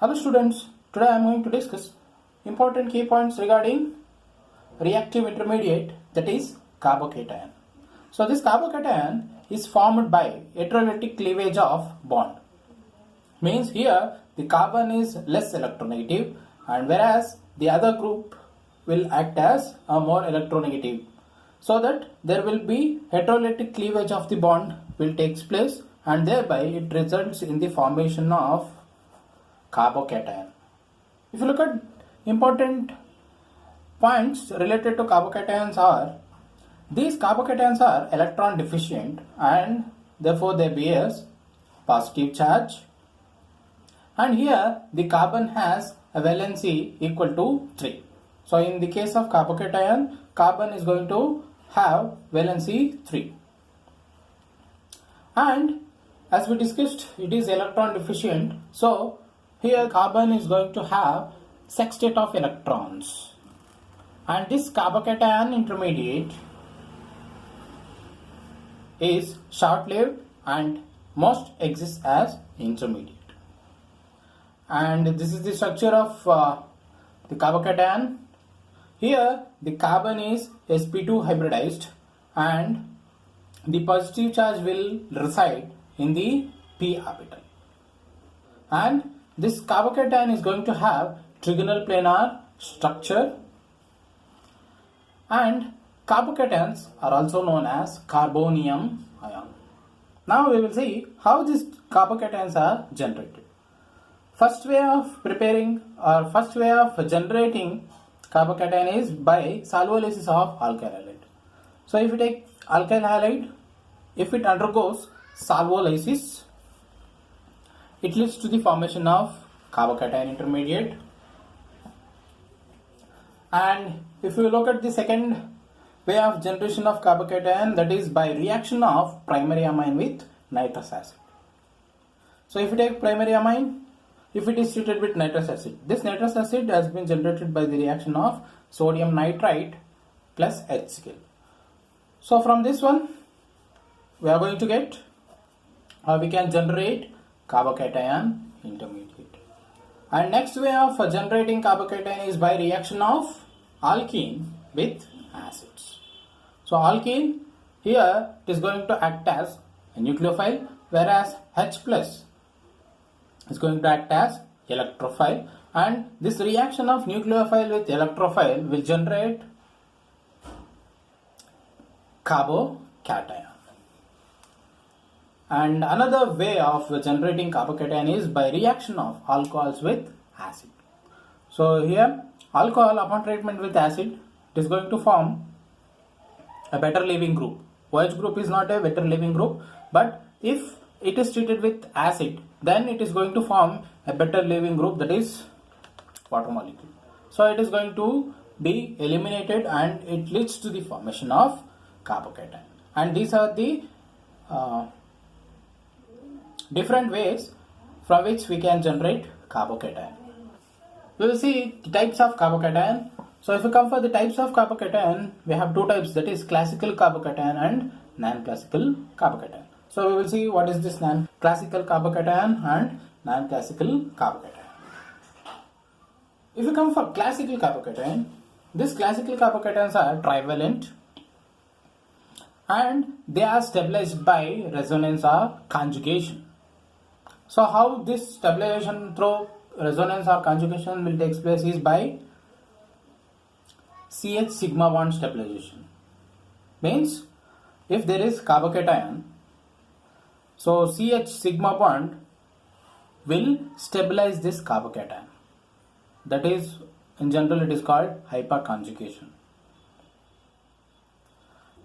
Hello students, today I am going to discuss important key points regarding reactive intermediate, that is carbocation. So this carbocation is formed by heterolytic cleavage of bond. Means here the carbon is less electronegative and whereas the other group will act as a more electronegative. So that there will be heterolytic cleavage of the bond will takes place and thereby it results in the formation of carbocation. If you look at important points related to carbocations are, these carbocations are electron deficient and therefore they bears positive charge, and here the carbon has a valency equal to 3. So in the case of carbocation, carbon is going to have valency 3, and as we discussed it is electron deficient, so here carbon is going to have sextet of electrons, and this carbocation intermediate is short-lived and most exists as intermediate. And this is the structure of the carbocation. Here the carbon is sp2 hybridized and the positive charge will reside in the p orbital, and this carbocation is going to have trigonal planar structure, and carbocations are also known as carbonium ion. Now we will see how these carbocations are generated. First way of preparing or first way of generating carbocation is by solvolysis of alkyl halide. So if you take alkyl halide, if it undergoes solvolysis, it leads to the formation of carbocation intermediate. And if you look at the second way of generation of carbocation, that is by reaction of primary amine with nitrous acid. So if you take primary amine, if it is treated with nitrous acid, this nitrous acid has been generated by the reaction of sodium nitrite plus HCl. So from this one we are going to get, we can generate carbocation intermediate. And next way of generating carbocation is by reaction of alkene with acids. So alkene here it is going to act as a nucleophile, whereas H plus is going to act as electrophile, and this reaction of nucleophile with electrophile will generate carbocation. And another way of generating carbocation is by reaction of alcohols with acid. So here alcohol upon treatment with acid, it is going to form a better leaving group. OH group is not a better leaving group, but if it is treated with acid, then it is going to form a better leaving group, that is water molecule. So it is going to be eliminated and it leads to the formation of carbocation. And these are the different ways from which we can generate carbocation. We will see the types of carbocation. So if we come for the types of carbocation, we have two types, that is classical carbocation and non-classical carbocation. So we will see what is this classical carbocation and non-classical carbocation. If you come for classical carbocation, these classical carbocations are trivalent and they are stabilized by resonance or conjugation. So how this stabilization through resonance or conjugation will take place is by CH sigma bond stabilization. Means if there is carbocation, so CH sigma bond will stabilize this carbocation. That is, in general it is called hyperconjugation.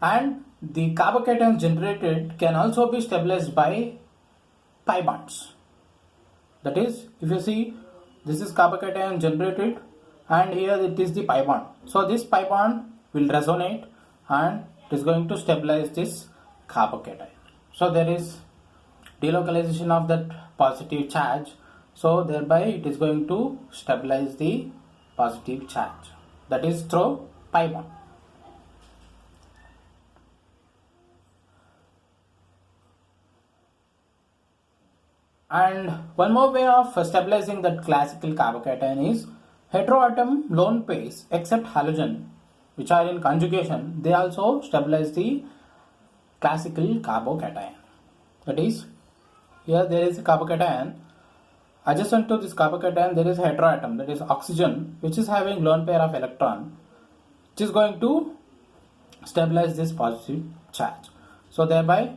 And the carbocation generated can also be stabilized by pi bonds. That is, if you see, this is carbocation generated and here it is the pi bond. So this pi bond will resonate and it is going to stabilize this carbocation. So there is delocalization of that positive charge, so thereby it is going to stabilize the positive charge, that is through pi bond. And one more way of stabilizing that classical carbocation is heteroatom lone pairs except halogen which are in conjugation, they also stabilize the classical carbocation. That is, here there is a carbocation. Adjacent to this carbocation there is a heteroatom, that is oxygen, which is having lone pair of electron, which is going to stabilize this positive charge. So thereby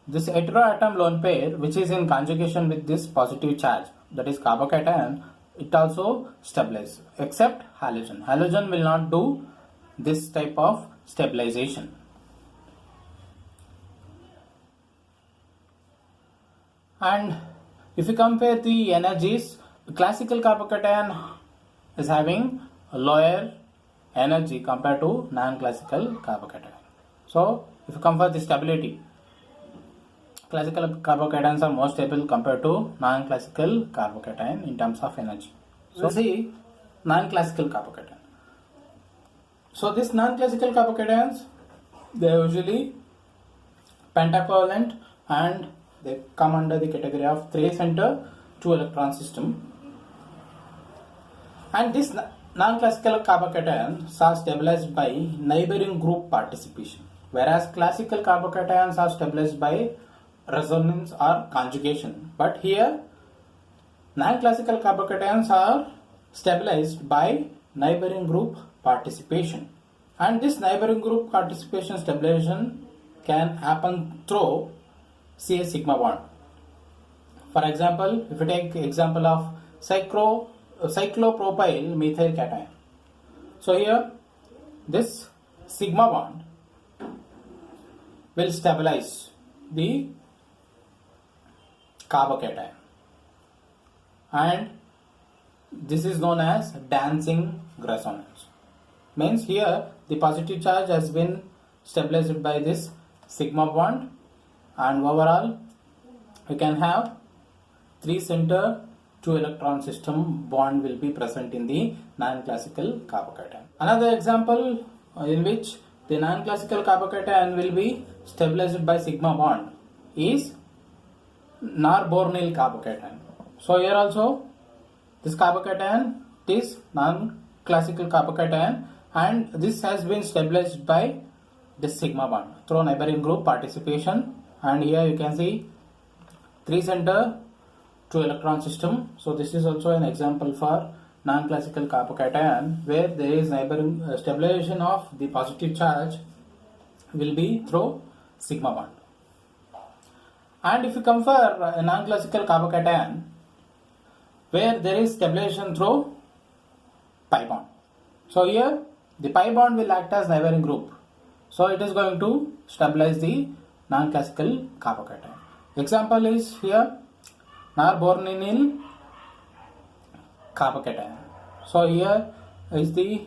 this heteroatom lone pair which is in conjugation with this positive charge, that is carbocation, it also stabilizes except halogen. Halogen will not do this type of stabilization. And if you compare the energies, classical carbocation is having a lower energy compared to non-classical carbocation. So if you compare the stability, classical carbocations are more stable compared to non-classical carbocation in terms of energy. So see non-classical carbocation. So these non-classical carbocations, they are usually pentacovalent and they come under the category of 3 center 2 electron system. And these non-classical carbocations are stabilized by neighboring group participation, whereas classical carbocations are stabilized by resonance or conjugation. But here non-classical carbocations are stabilized by neighboring group participation, and this neighboring group participation stabilization can happen through say sigma bond. For example, if you take example of cyclopropyl methyl cation, so here this sigma bond will stabilize the carbocation, and this is known as dancing resonance. Means here the positive charge has been stabilized by this sigma bond, and overall you can have 3 center 2 electron system bond will be present in the non-classical carbocation. Another example in which the non-classical carbocation will be stabilized by sigma bond is norbornyl carbocation. So here also this carbocation is non-classical carbocation, and this has been stabilized by this sigma bond through neighboring group participation, and here you can see 3 center 2 electron system. So this is also an example for non-classical carbocation where there is neighboring stabilization of the positive charge will be through sigma bond. And if you compare a non-classical carbocation where there is stabilization through pi bond, so here the pi bond will act as neighboring group, so it is going to stabilize the non-classical carbocation. Example is here norbornyl carbocation. So here is the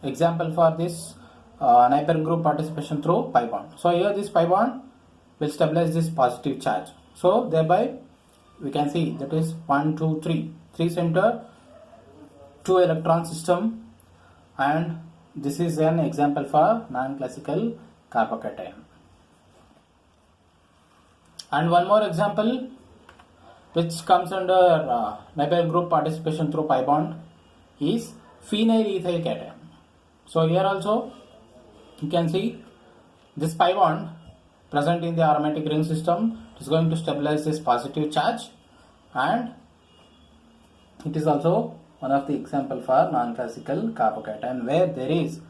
example for this neighboring group participation through pi bond. So here this pi bond will stabilize this positive charge. So thereby we can see that is 1, 2, 3 center 2 electron system, and this is an example for non-classical carbocation. And one more example which comes under neighboring group participation through pi bond is phenyl ethyl cation. So here also you can see this pi bond present in the aromatic ring system is going to stabilize this positive charge, and it is also one of the example for non-classical carbocation where there is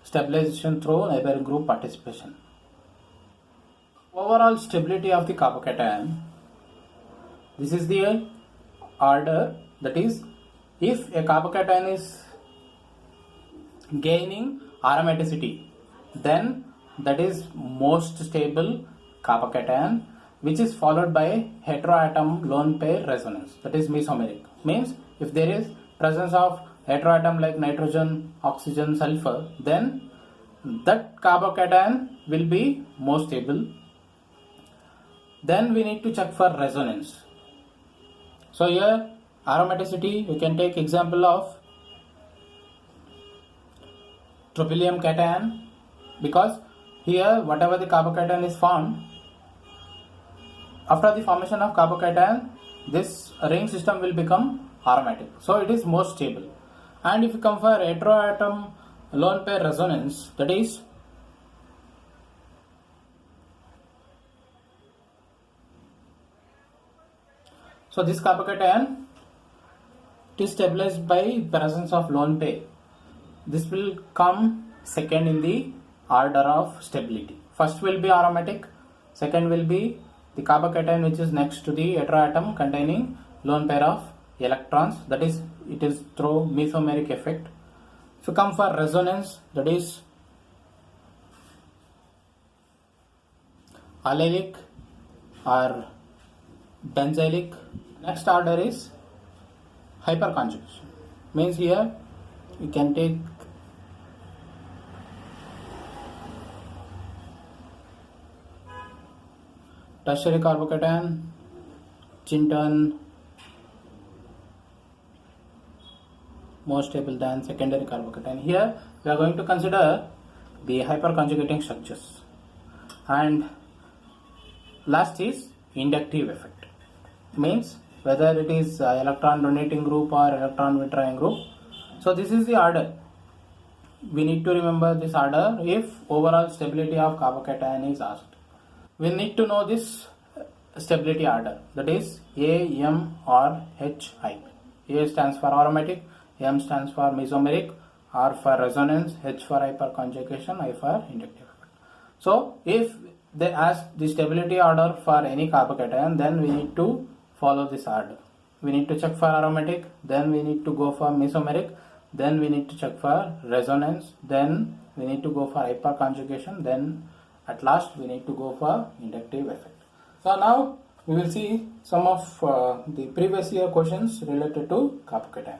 stabilization through neighboring group participation. Overall stability of the carbocation, this is the order, that is if a carbocation is gaining aromaticity, then that is most stable carbocation, which is followed by heteroatom lone pair resonance, that is mesomeric. Means if there is presence of heteroatom like nitrogen, oxygen, sulfur, then that carbocation will be more stable. Then we need to check for resonance. So here aromaticity, you can take example of tropylium cation, because here whatever the carbocation is formed, after the formation of carbocation, this ring system will become aromatic. So it is most stable. And if you come for heteroatom lone pair resonance, that is so this carbocation is stabilized by presence of lone pair. This will come second in the order of stability. First will be aromatic, second will be the carbocation which is next to the heteroatom containing lone pair of electrons, that is it is through mesomeric effect. If you come for resonance, that is allylic or benzylic. Next order is hyperconjugation. Means here you can take tertiary carbocation, Chinton, more stable than secondary carbocation. Here we are going to consider the hyperconjugating structures. And last is inductive effect. Means whether it is electron donating group or electron withdrawing group. So this is the order. We need to remember this order if overall stability of carbocation is asked. We need to know this stability order, that is A, M or H, I. A stands for aromatic, M stands for mesomeric, R for resonance, H for hyperconjugation, I for inductive effect. So if they ask the stability order for any carbocation, then we need to follow this order. We need to check for aromatic, then we need to go for mesomeric, then we need to check for resonance, then we need to go for hyperconjugation, then at last we need to go for inductive effect. So now we will see some of the previous year questions related to carbocation.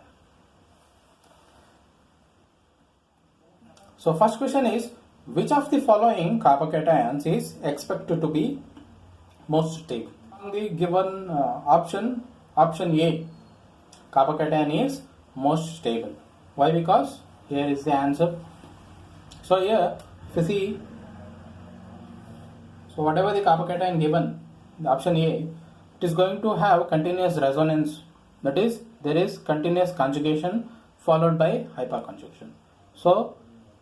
So first question is, which of the following carbocations is expected to be most stable? On the given option A, carbocation is most stable. Why? Because here is the answer. So here if you see, so whatever the carbocation given, the option A, it is going to have continuous resonance. That is, there is continuous conjugation followed by hyperconjugation. So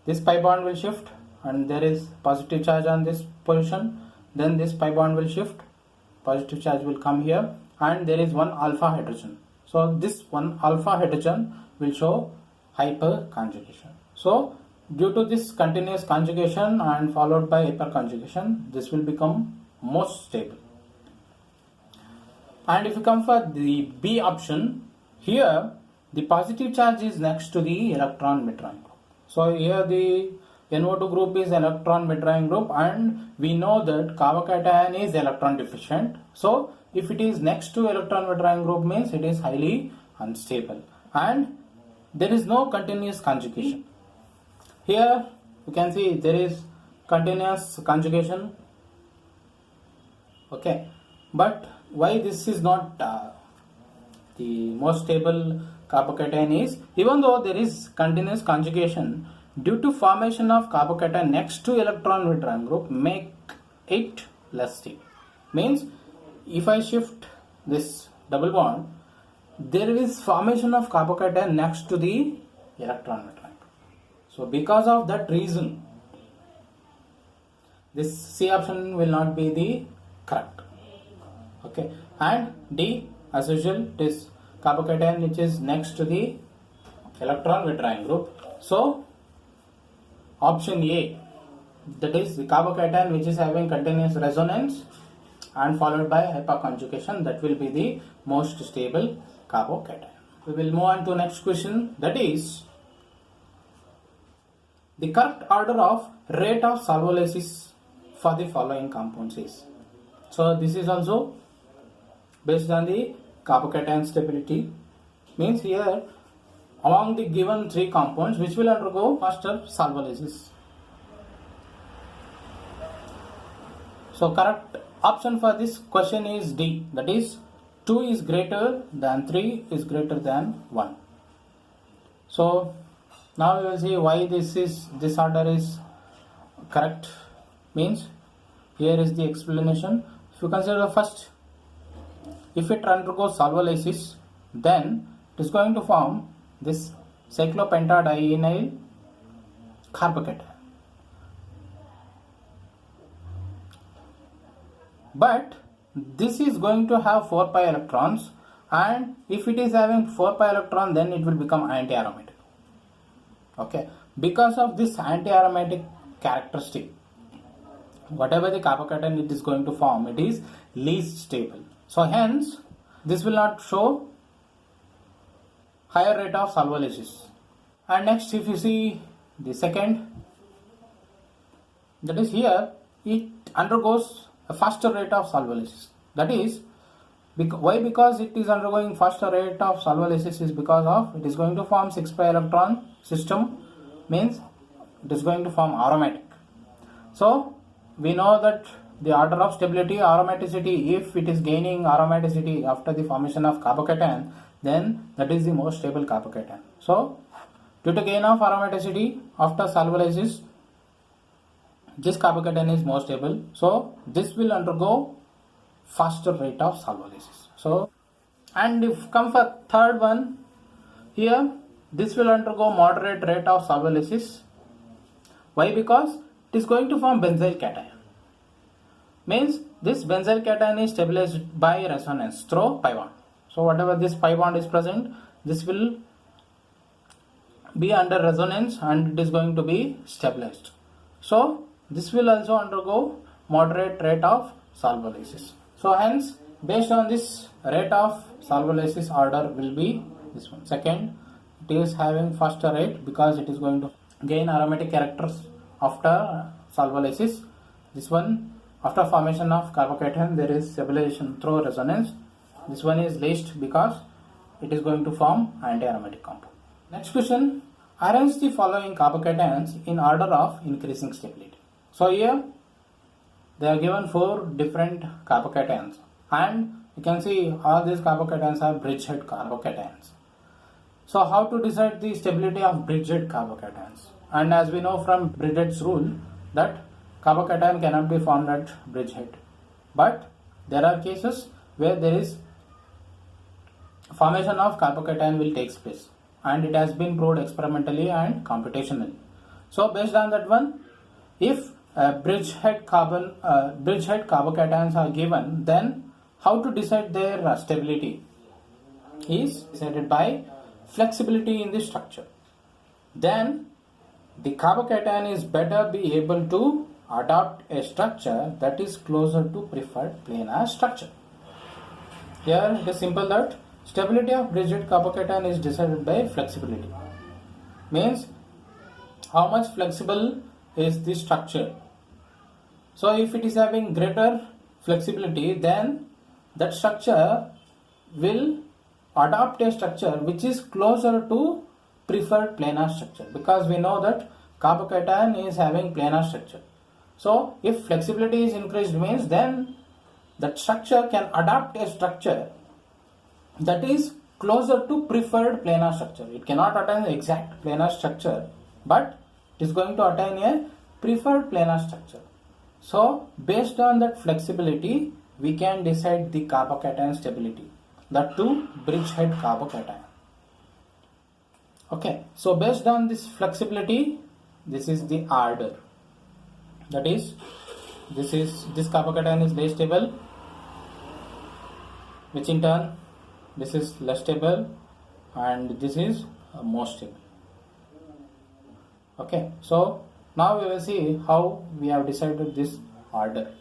this pi bond will shift and there is positive charge on this position. Then this pi bond will shift, positive charge will come here, and there is one alpha hydrogen. So this one alpha hydrogen will show hyperconjugation. So due to this continuous conjugation and followed by hyperconjugation, this will become most stable. And if you come for the B option, here the positive charge is next to the electron withdrawing group. So here the NO2 group is electron withdrawing group, and we know that carbocation is electron deficient. So if it is next to electron withdrawing group, means it is highly unstable and there is no continuous conjugation. Here you can see there is continuous conjugation. Okay, but why this is not the most stable carbocation is, even though there is continuous conjugation, due to formation of carbocation next to electron withdrawing group make it less stable. Means if I shift this double bond, there is formation of carbocation next to the electron withdrawing group. So because of that reason, this C option will not be the correct. Okay, and D, as usual, it is carbocation which is next to the electron withdrawing group. So option A, that is the carbocation which is having continuous resonance and followed by hyperconjugation, that will be the most stable carbocation. We will move on to next question, that is the correct order of rate of solvolysis for the following compounds is. So this is also based on the carbocation stability. Means here among the given three compounds, which will undergo faster solvolysis. So correct option for this question is D, that is 2 is greater than 3 is greater than 1. So now we will see why this order is correct. Means here is the explanation. if you consider the first, if it undergoes solvolysis, then it is going to form this cyclopentadienyl carbocation. But this is going to have 4 pi electrons, and if it is having 4 pi electron, then it will become anti-aromatic. Okay, because of this anti-aromatic characteristic, whatever the carbocation it is going to form, it is least stable. So hence this will not show higher rate of solvolysis. And next, if you see the second, that is here, it undergoes a faster rate of solvolysis. That is why? Because it is undergoing faster rate of solvolysis is because of it is going to form 6 pi electron system, means it is going to form aromatic. So we know that the order of stability, aromaticity, if it is gaining aromaticity after the formation of carbocation, then that is the most stable carbocation. So due to gain of aromaticity after solvolysis, this carbocation is more stable. So this will undergo faster rate of solvolysis. So, and if come for third one, here this will undergo moderate rate of solvolysis. Why? Because it is going to form benzyl cation. Means this benzyl cation is stabilized by resonance through pi bond. So whatever this pi bond is present, this will be under resonance and it is going to be stabilized. So this will also undergo moderate rate of solvolysis. So hence, based on this rate of solvolysis, order will be this one. Second, it is having faster rate because it is going to gain aromatic characters after solvolysis. This one, after formation of carbocation, there is stabilization through resonance. This one is least because it is going to form anti-aromatic compound. Next question, arrange the following carbocations in order of increasing stability. So here they are given 4 different carbocations, and you can see all these carbocations are bridgehead carbocations. So how to decide the stability of bridgehead carbocations? And as we know from Bridgehead's rule that carbocation cannot be formed at bridgehead, but there are cases where there is formation of carbocation will take place, and it has been proved experimentally and computationally. So based on that one, if bridgehead carbocations are given, then how to decide their stability is decided by flexibility in the structure. Then the carbocation is better be able to adopt a structure that is closer to preferred planar structure. Here it is simple that stability of bridgehead carbocation is decided by flexibility. Means how much flexible is the structure. So if it is having greater flexibility, then that structure will adopt a structure which is closer to preferred planar structure, because we know that carbocation is having planar structure. So if flexibility is increased, means then that structure can adopt a structure that is closer to preferred planar structure. It cannot attain the exact planar structure, but it is going to attain a preferred planar structure. So based on that flexibility, we can decide the carbocation stability, that too bridgehead carbocation. Okay, so based on this flexibility, this is the order. That is, this carbocation is less stable, which in turn this is less stable, and this is more stable. Okay, so now we will see how we have decided this order.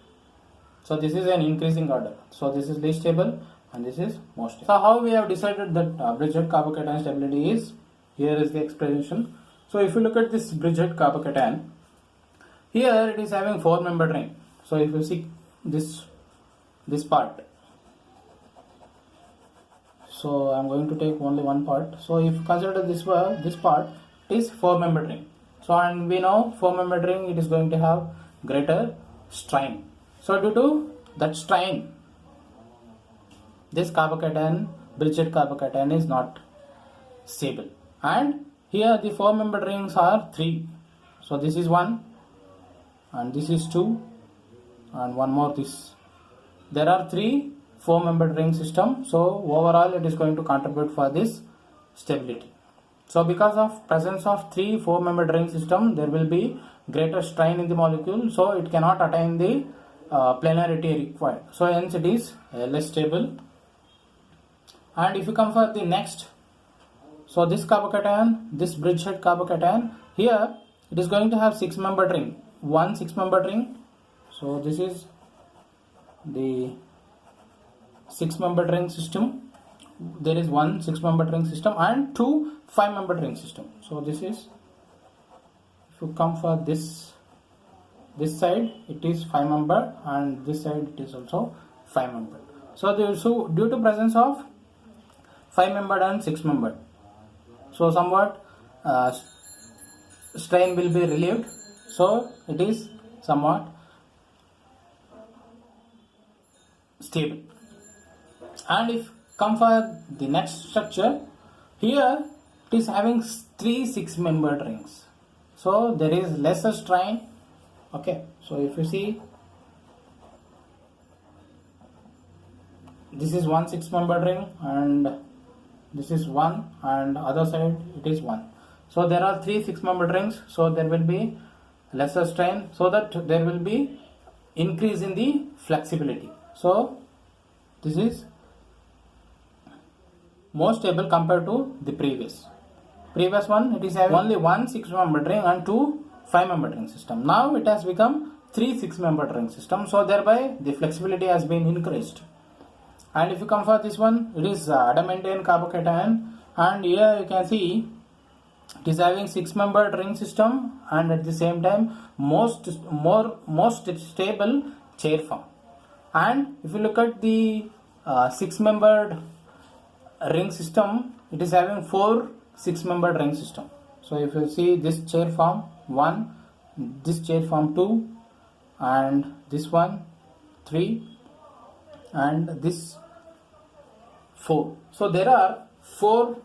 So this is an increasing order. So this is least stable and this is most stable. So how we have decided that bridgehead carbocation stability is, here is the explanation. So if you look at this bridgehead carbocation, here it is having 4-membered ring. So if you see this part, so I am going to take only one part. So if you consider this part is 4-membered ring. So and we know 4-membered ring, it is going to have greater strain. So due to that strain, this carbocation, bridgehead carbocation, is not stable. And here the 4-membered rings are 3. So this is 1, and this is 2, and one more this. there are 3 4-membered ring system, so overall it is going to contribute for this stability. So because of presence of 3 4-membered ring system, there will be greater strain in the molecule, so it cannot attain the planarity required, so hence it is less stable. And if you come for the next, so this carbocation, this bridgehead carbocation, here it is going to have 6-membered ring, 1 6-membered ring, so this is the 6-membered ring system, there is 1 6-membered ring system and 2 5-membered ring system. So this is, if you come for this side, it is 5-membered and this side it is also 5-membered. So due to presence of 5-membered and 6-membered, so somewhat strain will be relieved, so it is somewhat stable. And if come for the next structure, here it is having 3 6-membered rings, so there is lesser strain. Okay, so if you see, this is 1 6-membered ring and this is 1 and other side it is 1, so there are 3 6-membered rings, so there will be lesser strain, so that there will be increase in the flexibility. So this is more stable compared to the previous one. It is having only 1 6-membered ring and 2 5-membered ring system. Now it has become 3 6-membered ring system, so thereby the flexibility has been increased. And if you come for this one, it is adamantane carbocation, and here you can see it is having 6-membered ring system and at the same time most stable chair form. And if you look at the 6-membered ring system, it is having 4 6-membered ring system. So if you see this chair form 1, this chair form 2, and this one 3, and this 4. So there are 4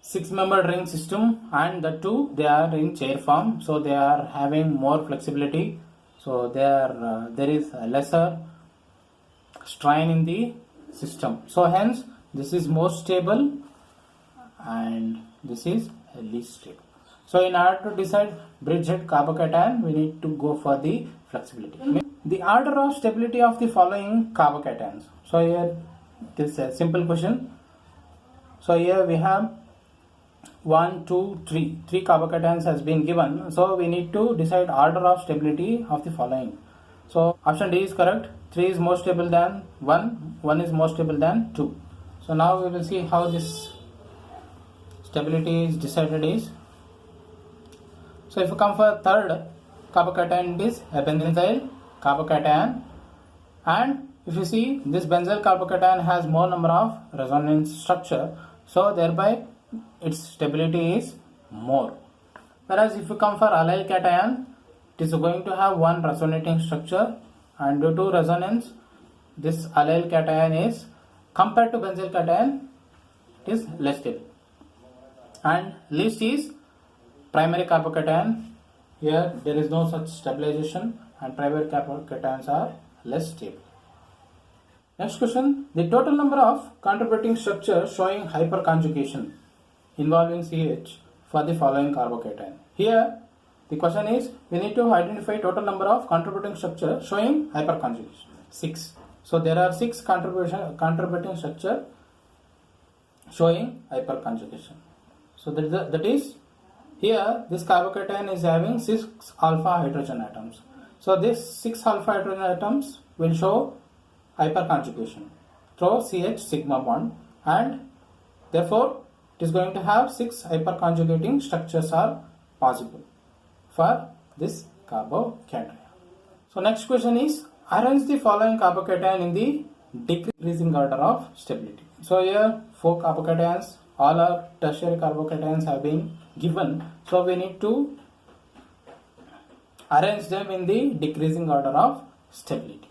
6-membered ring system, and the 2 they are in chair form, so they are having more flexibility, so there is a lesser strain in the system, so hence this is more stable and this is least stable. So in order to decide bridgehead carbocation, we need to go for the flexibility. The order of stability of the following carbocations. So here this is a simple question. So here we have 1 2 3 carbocations has been given, so we need to decide order of stability of the following. So option D is correct. 3 is more stable than 1, 1 is more stable than 2. So now we will see how this stability is decided is. So if you come for third carbocation, it is a benzyl carbocation, and if you see this benzyl carbocation has more number of resonance structure, so thereby its stability is more. Whereas if you come for allyl cation, it is going to have one resonating structure, and due to resonance this allyl cation is, compared to benzyl cation, it is less stable. And least is primary carbocation. Here there is no such stabilization and primary carbocations are less stable. Next question, the total number of contributing structures showing hyperconjugation involving CH for the following carbocation. Here the question is, we need to identify total number of contributing structures showing hyperconjugation. 6. So there are 6 contributing structure showing hyperconjugation. So that is here this carbocation is having 6 alpha hydrogen atoms. So this 6 alpha hydrogen atoms will show hyperconjugation through CH sigma bond, and therefore it is going to have 6 hyperconjugating structures are possible for this carbocation. So next question is, arrange the following carbocation in the decreasing order of stability. So here 4 carbocations, all our tertiary carbocations have been given, so we need to arrange them in the decreasing order of stability.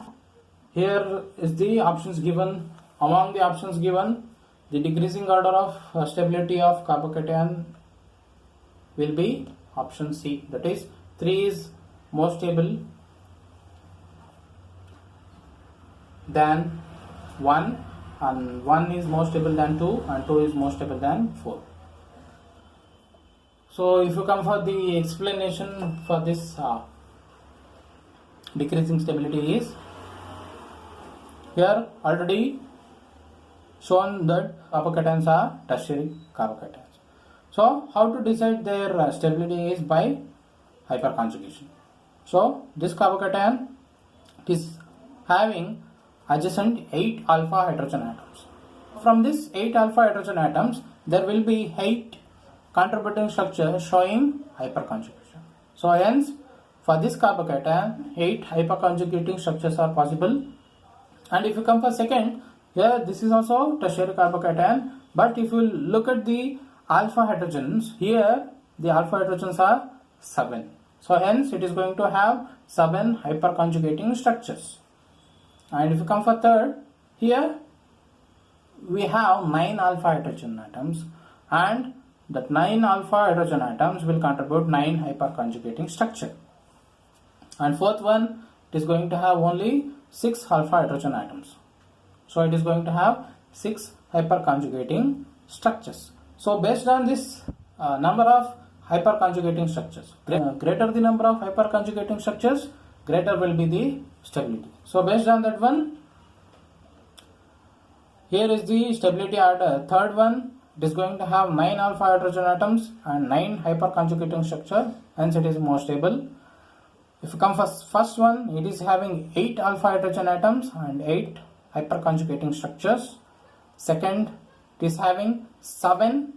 Here is the options given. Among the options given, the decreasing order of stability of carbocation will be option C, that is 3 is more stable, than 1, and 1 is more stable than 2, and 2 is more stable than 4. So if you come for the explanation for this decreasing stability is, here already shown that carbocations are tertiary carbocations. So how to decide their stability is by hyperconjugation. So this carbocation is having adjacent 8 alpha hydrogen atoms. From this 8 alpha hydrogen atoms, there will be 8 contributing structures showing hyperconjugation. So hence, for this carbocation, 8 hyperconjugating structures are possible. And if you come for second, here this is also tertiary carbocation, but if you look at the alpha hydrogens, here the alpha hydrogens are 7. So hence it is going to have 7 hyperconjugating structures. And if you come for third, here we have 9 alpha hydrogen atoms, and that 9 alpha hydrogen atoms will contribute 9 hyperconjugating structure. And fourth one, it is going to have only 6 alpha hydrogen atoms. So it is going to have 6 hyperconjugating structures. So based on this number of hyperconjugating structures, greater the number of hyperconjugating structures, greater will be the stability. So based on that one, here is the stability order. Third one, it is going to have 9 alpha hydrogen atoms and 9 hyperconjugating structure, hence it is more stable. If you come for first one, it is having 8 alpha hydrogen atoms and 8 hyperconjugating structures. Second, it is having 7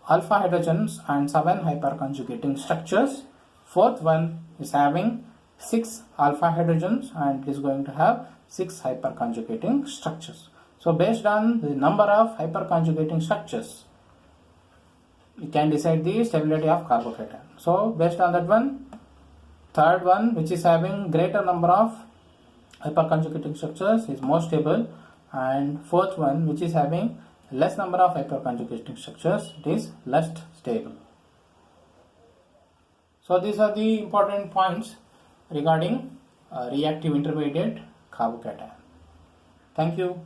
alpha hydrogens and 7 hyperconjugating structures. Fourth one is having 6 alpha hydrogens and it is going to have 6 hyperconjugating structures. So based on the number of hyperconjugating structures, we can decide the stability of carbocation. So based on that one, third one, which is having greater number of hyperconjugating structures, is more stable, and fourth one, which is having less number of hyperconjugating structures, it is less stable. So these are the important points regarding reactive intermediate carbocation. Thank you.